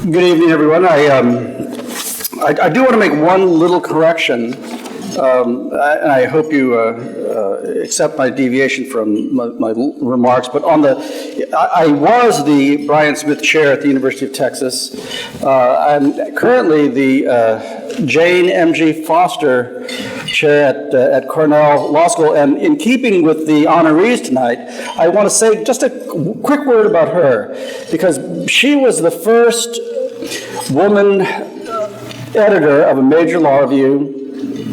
Good evening, everyone. I do want to make one little correction, and I hope you accept my deviation from my remarks. But I was the Brian Smith Chair at the University of Texas. I'm currently the Jane M.G. Foster Chair at Cornell Law School, and in keeping with the honorees tonight, I want to say just a quick word about her, because she was the first woman editor of a major law review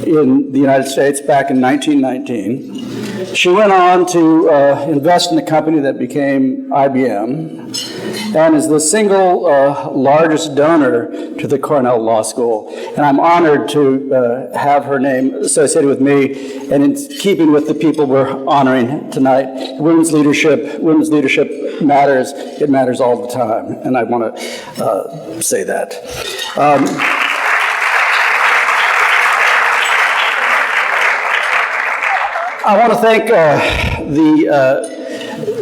in the United States back in 1919. She went on to invest in a company that became IBM, and is the single largest donor to the Cornell Law School. And I'm honored to have her name associated with me, and in keeping with the people we're honoring tonight. Women's leadership matters. It matters all the time, and I want to say that. I want to thank the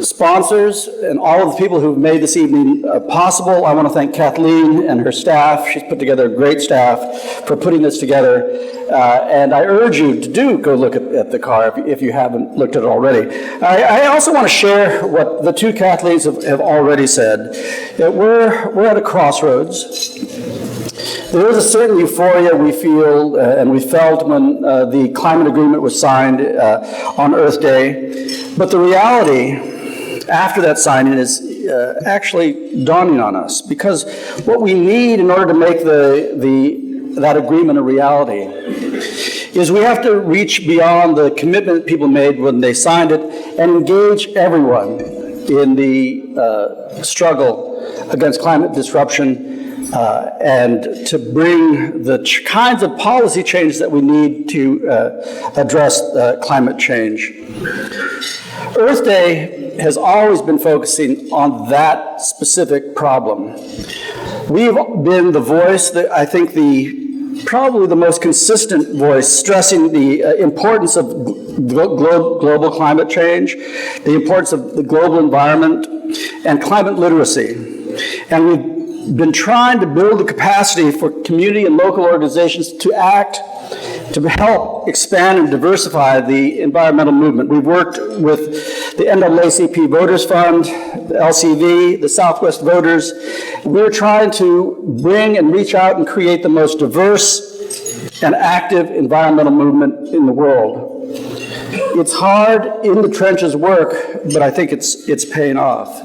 sponsors and all of the people who've made this evening possible. I want to thank Kathleen and her staff. She's put together a great staff for putting this together. And I urge you to go look at the car if you haven't looked at it already. I also want to share what the two Kathleens have already said. That we're at a crossroads. There is a certain euphoria we feel and we felt when the climate agreement was signed on Earth Day. But the reality after that signing is actually dawning on us, because what we need in order to make that agreement a reality is we have to reach beyond the commitment people made when they signed it and engage everyone in the struggle against climate disruption and to bring the kinds of policy changes that we need to address climate change. Earth Day has always been focusing on that specific problem. We've been the voice that I think probably the most consistent voice stressing the importance of global climate change, the importance of the global environment, and climate literacy. And we've been trying to build the capacity for community and local organizations to act to help expand and diversify the environmental movement. We've worked with the NAACP Voters Fund, the LCV, the Southwest Voters. We're trying to bring and reach out and create the most diverse and active environmental movement in the world. It's hard in the trenches work, but I think it's paying off.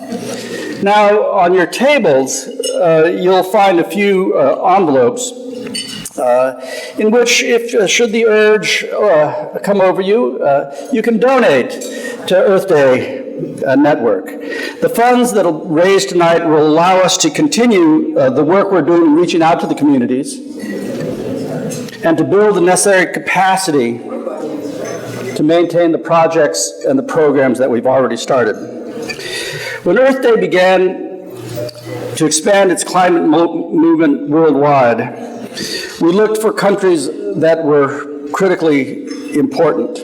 Now, on your tables, you'll find a few envelopes in which, should the urge come over you, you can donate to Earth Day Network. The funds that will raise tonight will allow us to continue the work we're doing in reaching out to the communities and to build the necessary capacity to maintain the projects and the programs that we've already started. When Earth Day began to expand its climate movement worldwide, we looked for countries that were critically important.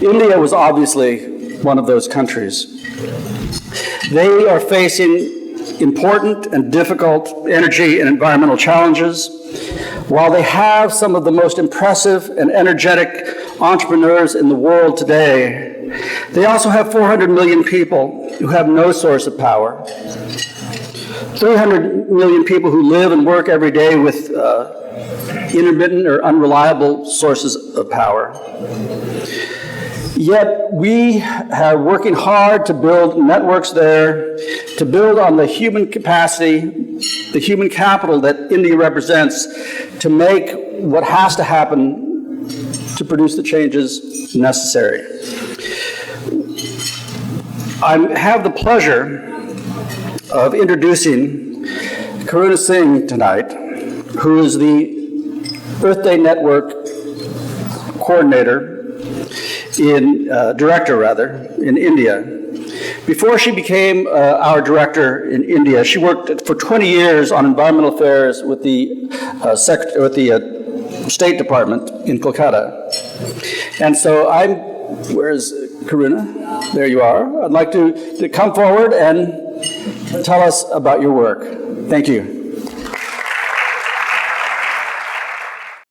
India was obviously one of those countries. They are facing important and difficult energy and environmental challenges. While they have some of the most impressive and energetic entrepreneurs in the world today, they also have 400 million people who have no source of power. 300 million people who live and work every day with intermittent or unreliable sources of power. Yet we are working hard to build networks there, to build on the human capacity, the human capital that India represents, to make what has to happen to produce the changes necessary. I have the pleasure of introducing Karuna Singh tonight, who is the Earth Day Network director in India. Before she became our director in India, she worked for 20 years on environmental affairs with the State Department in Kolkata. And so where's Karuna? There you are. I'd like to come forward and tell us about your work. Thank you.